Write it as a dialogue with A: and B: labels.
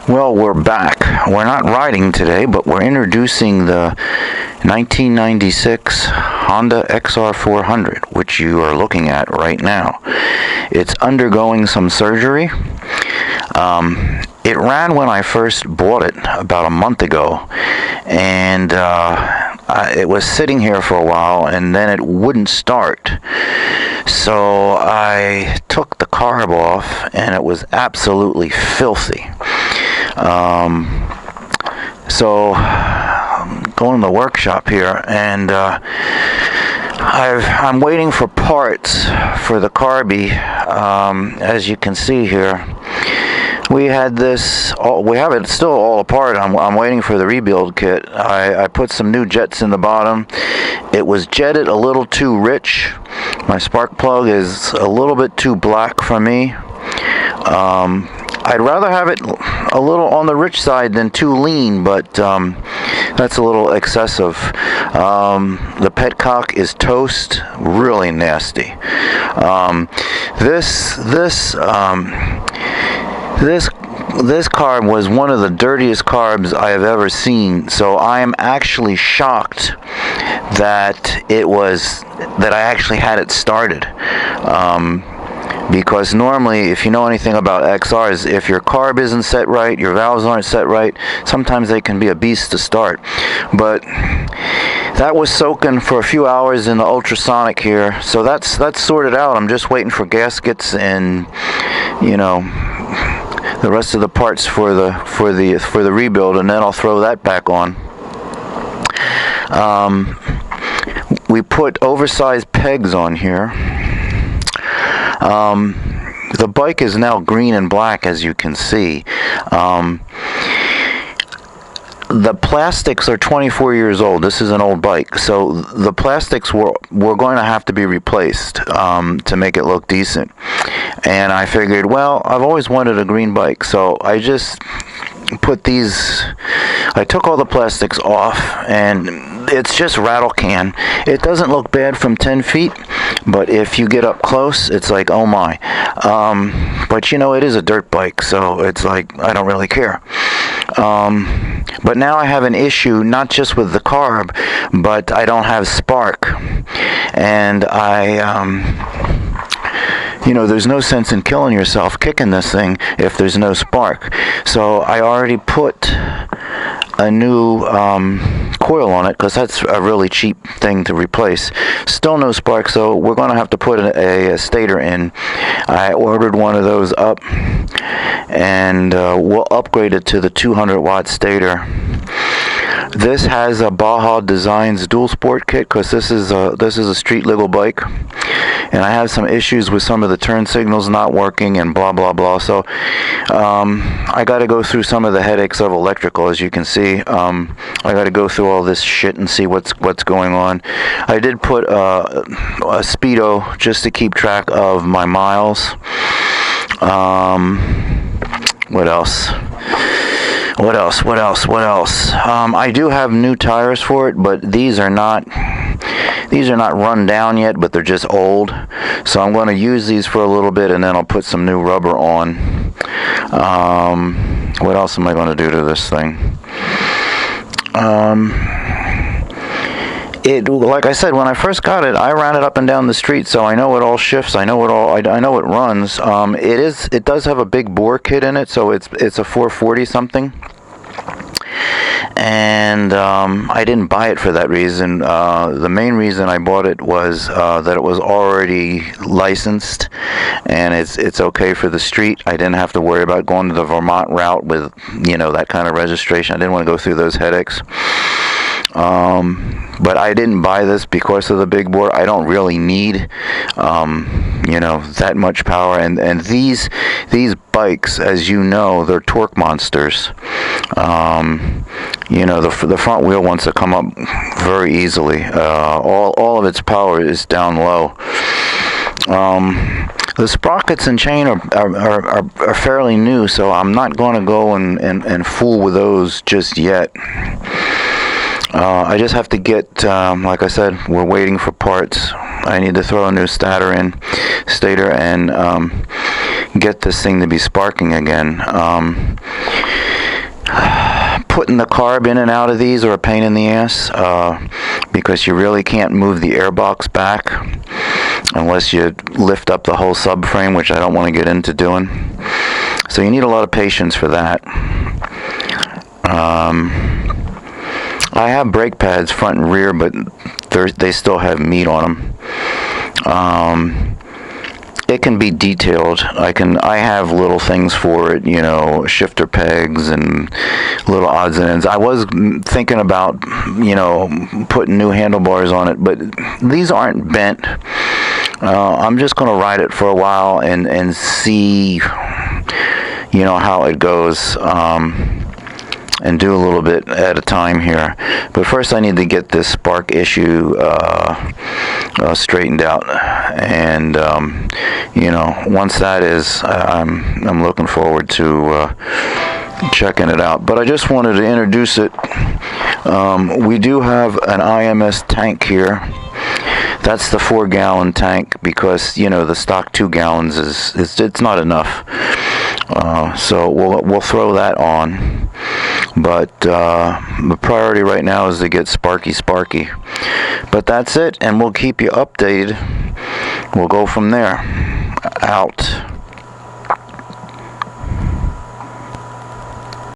A: Well, we're back. We're not riding today, but we're introducing the 1996 Honda XR400, which you are looking at right now. It's undergoing some surgery. It ran when I first bought it about a month ago, and it was sitting here for a while, and then it wouldn't start. So I took the carb off, and it was absolutely filthy. So I'm going to the workshop here, and I'm waiting for parts for the carby. As you can see here, we had this. We have it still all apart. I'm waiting for the rebuild kit. I put some new jets in the bottom. It was jetted a little too rich. My spark plug is a little bit too black for me. I'd rather have it a little on the rich side than too lean, but that's a little excessive. The petcock is toast, really nasty. This carb was one of the dirtiest carbs I have ever seen, so I am actually shocked that I actually had it started. Because normally, if you know anything about XRs, if your carb isn't set right, your valves aren't set right, sometimes they can be a beast to start. But that was soaking for a few hours in the ultrasonic here, so that's sorted out. I'm just waiting for gaskets and, the rest of the parts for the rebuild, and then I'll throw that back on. We put oversized pegs on here. The bike is now green and black, as you can see. The plastics are 24 years old. This is an old bike, so the plastics were going to have to be replaced to make it look decent. And I figured, well, I've always wanted a green bike, so I just put these. I took all the plastics off, and it's just rattle can. It doesn't look bad from 10 feet, but if you get up close, it's like, oh my. But it is a dirt bike, so it's like, I don't really care. But now I have an issue, not just with the carb, but I don't have spark. And there's no sense in killing yourself kicking this thing if there's no spark. So I already put a new coil on it, because that's a really cheap thing to replace. Still no spark, so we're going to have to put a Stator in. I ordered one of those up, and we'll upgrade it to the 200 watt Stator. This has a Baja Designs dual sport kit, because this is a street legal bike, and I have some issues with some of the turn signals not working and blah blah blah. So I got to go through some of the headaches of electrical. As you can see, I got to go through all this shit and see what's going on. I did put a speedo just to keep track of my miles. What else? I do have new tires for it, but these are not run down yet, but they're just old. So I'm going to use these for a little bit, and then I'll put some new rubber on. What else am I going to do to this thing? Like I said, when I first got it, I ran it up and down the street, so I know it all shifts. I know it runs. It does have a big bore kit in it, so it's a 440 something. And I didn't buy it for that reason. The main reason I bought it was that it was already licensed, and it's okay for the street. I didn't have to worry about going to the Vermont route with that kind of registration. I didn't want to go through those headaches. But I didn't buy this because of the big bore. I don't really need that much power, and these bikes, as you know, they're torque monsters. The front wheel wants to come up very easily. All of its power is down low. The sprockets and chain are fairly new, so I'm not going to go and fool with those just yet. I just have to get, like I said, we're waiting for parts. I need to throw a new Stator and get this thing to be sparking again. putting the carb in and out of these are a pain in the ass, because you really can't move the air box back unless you lift up the whole subframe, which I don't want to get into doing. So you need a lot of patience for that. I have brake pads front and rear, but they still have meat on them. It can be detailed. I have little things for it, you know, shifter pegs and little odds and ends. I was thinking about, you know, putting new handlebars on it, but these aren't bent. I'm just going to ride it for a while and see, you know, how it goes, and do a little bit at a time here. But first I need to get this spark issue straightened out, and you know, once that is, I'm looking forward to checking it out. But I just wanted to introduce it. We do have an IMS tank here. That's the 4-gallon tank, because, you know, the stock 2 gallons it's not enough. So we'll throw that on. But the priority right now is to get Sparky. But that's it, and we'll keep you updated. We'll go from there. Out.